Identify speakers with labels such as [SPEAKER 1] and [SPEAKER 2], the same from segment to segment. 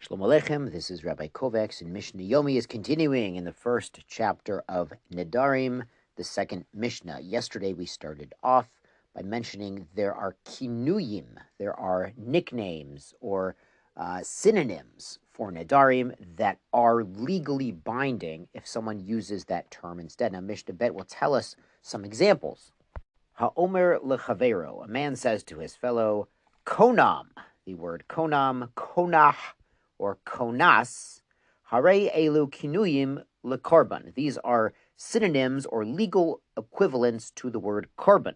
[SPEAKER 1] Shalom Aleichem, this is Rabbi Kovacs, and Mishnah Yomi is continuing in the first chapter of Nedarim, the second Mishnah. Yesterday we started off by mentioning there are kinuyim, there are nicknames or synonyms for Nedarim that are legally binding if someone uses that term instead. Now Mishnah Bet will tell us some examples. Ha'omer lechavero, a man says to his fellow, konam, the word konam, konach, or konas, hare elu kinuyim lekorban. These are synonyms or legal equivalents to the word korban.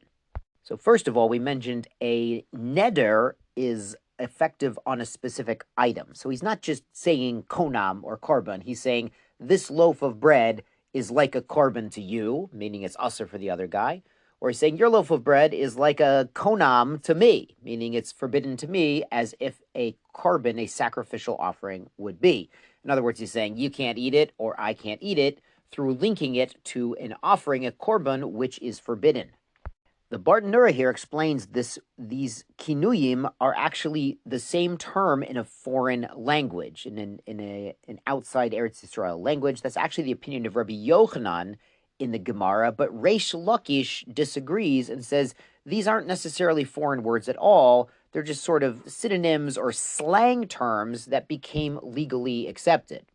[SPEAKER 1] So first of all, we mentioned a neder is effective on a specific item. So he's not just saying konam or korban. He's saying this loaf of bread is like a korban to you, meaning it's usher for the other guy. Or he's saying your loaf of bread is like a konam to me, meaning it's forbidden to me as if a korban, a sacrificial offering, would be. In other words, he's saying you can't eat it or I can't eat it through linking it to an offering, a korban, which is forbidden. The Bartan Nura here explains these kinuyim are actually the same term in a foreign language, in an outside Eretz Yisrael language. That's actually the opinion of Rabbi Yochanan in the Gemara, but Reish Lakish disagrees and says these aren't necessarily foreign words at all. They're just sort of synonyms or slang terms that became legally accepted.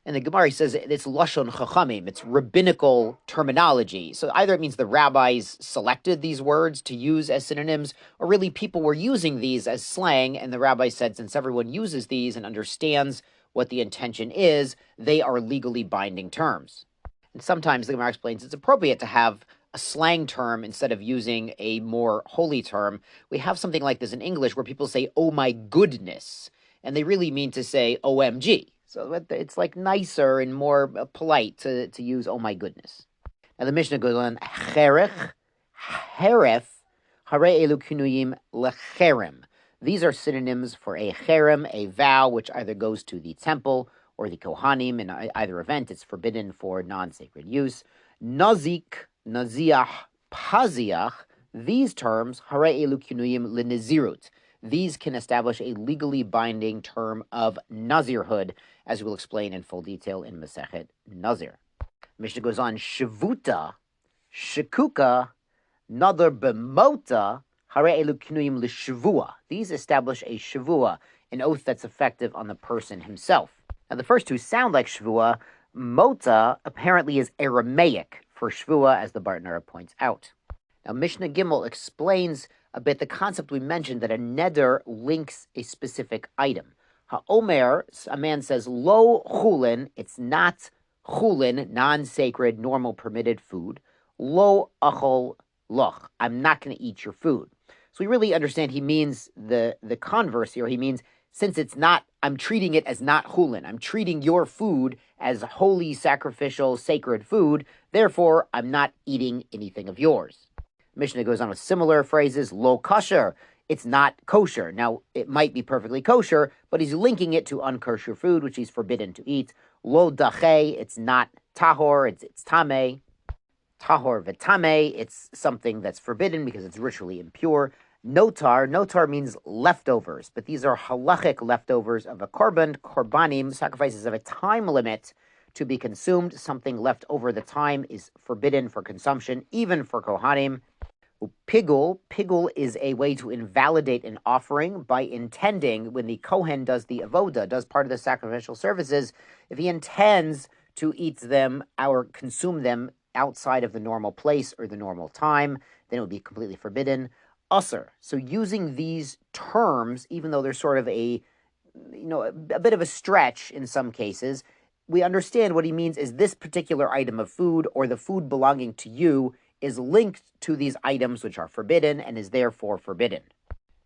[SPEAKER 1] And the Gemara says it's Lashon Chachamim, it's rabbinical terminology. So either it means the rabbis selected these words to use as synonyms, or really people were using these as slang, and the rabbi said since everyone uses these and understands what the intention is, they are legally binding terms. And sometimes the Gemara explains it's appropriate to have a slang term instead of using a more holy term. We have something like this in English where people say, oh my goodness, and they really mean to say OMG. So it's like nicer and more polite to use oh my goodness. Now the Mishnah goes on, heref, hare elu kinuyim lecherem. These are synonyms for a cherem, a vow, which either goes to the temple or the Kohanim. In either event, it's forbidden for non-sacred use. Nazik, naziach, paziach, these terms, hare elu kinuyim lenezirut. These can establish a legally binding term of nazirhood, as we'll explain in full detail in Masechet Nazir. Mishnah goes on, shavuta, shekuka, nadar b'mota, hare elu kinuyim l'shavua. These establish a shavua, an oath that's effective on the person himself. Now, the first two sound like shvua. Mota apparently is Aramaic for shvua, as the Bartan Nura points out. Now, Mishnah Gimel explains a bit the concept we mentioned that a neder links a specific item. Ha'omer, a man says, lo chulin, it's not chulin, non-sacred, normal, permitted food. Lo achol loch, I'm not going to eat your food. So we really understand he means the converse here. He means since it's not, I'm treating it as not chulin. I'm treating your food as holy, sacrificial, sacred food. Therefore, I'm not eating anything of yours. Mishnah goes on with similar phrases. Lo kosher, it's not kosher. Now, it might be perfectly kosher, but he's linking it to unkosher food, which he's forbidden to eat. Lo dache, it's not tahor, it's tameh. Tahor v'tameh, it's something that's forbidden because it's ritually impure. Notar means leftovers, but these are halachic leftovers of a korbanim, sacrifices of a time limit to be consumed. Something left over the time is forbidden for consumption, even for kohanim. Pigul is a way to invalidate an offering by intending, when the kohen does the avoda, does part of the sacrificial services, if he intends to eat them or consume them outside of the normal place or the normal time, then it would be completely forbidden. Usser. So using these terms, even though they're sort of a bit of a stretch in some cases, we understand what he means is this particular item of food or the food belonging to you is linked to these items which are forbidden and is therefore forbidden.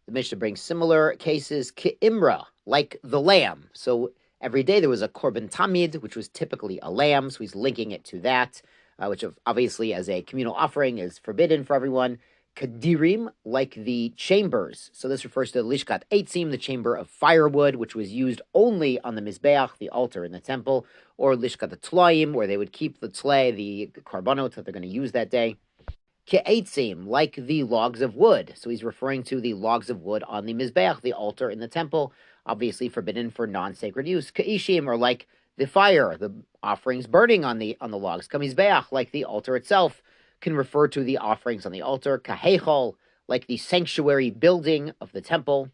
[SPEAKER 1] The Mishnah brings similar cases, ki'imra, like the lamb. So every day there was a korban tamid, which was typically a lamb, so he's linking it to that, which obviously as a communal offering is forbidden for everyone. Kadirim, like the chambers. So this refers to the Lishkat Eitzim, the chamber of firewood, which was used only on the Mizbeach, the altar in the temple, or Lishkat Tlaim, where they would keep the tlei, the karbanot that they're going to use that day. Ke'etzim, like the logs of wood. So he's referring to the logs of wood on the Mizbeach, the altar in the temple. obviously forbidden for non-sacred use. Ka'ishim, or like the fire, the offerings burning on the logs. Kamizbeach, like the altar itself, can refer to the offerings on the altar. Kahechol, like the sanctuary building of the temple.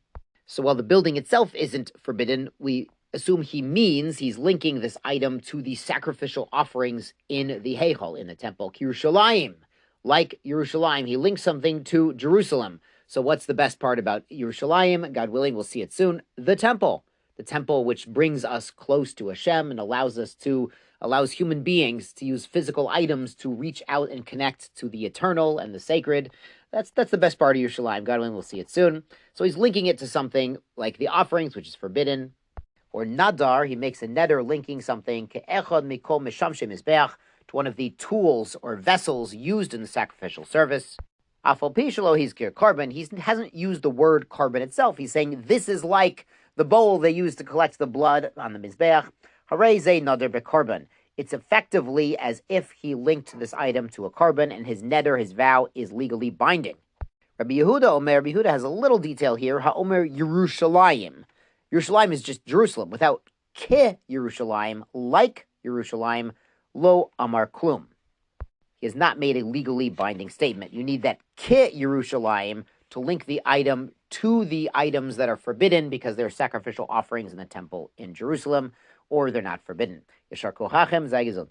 [SPEAKER 1] So while the building itself isn't forbidden, we assume he's linking this item to the sacrificial offerings in the Heichal, in the temple. Yerushalayim, like Yerushalayim, he links something to Jerusalem. So what's the best part about Yerushalayim? God willing, we'll see it soon. The temple which brings us close to Hashem and allows human beings to use physical items to reach out and connect to the eternal and the sacred. That's the best part of Yerushalayim. God willing, we'll see it soon. So he's linking it to something like the offerings, which is forbidden. Or nadar, he makes a neder linking something ke'echad mikol mishamshe mizbeach, to one of the tools or vessels used in the sacrificial service. Afal pishalo hizkir carbon, he hasn't used the word carbon itself. He's saying this is like the bowl they use to collect the blood on the mizbeach. Harei ze nadar be'carbon. It's effectively as if he linked this item to a carbon, and his neder, his vow, is legally binding. Rabbi Yehuda has a little detail here. Ha'omer Yerushalayim. Yerushalayim is just Jerusalem. Without ke Yerushalayim, like Yerushalayim, lo amar klum. He has not made a legally binding statement. You need that ke Yerushalayim to link the item to the items that are forbidden because they're sacrificial offerings in the temple in Jerusalem, or they're not forbidden. Yeshar kochachem, zay gesund.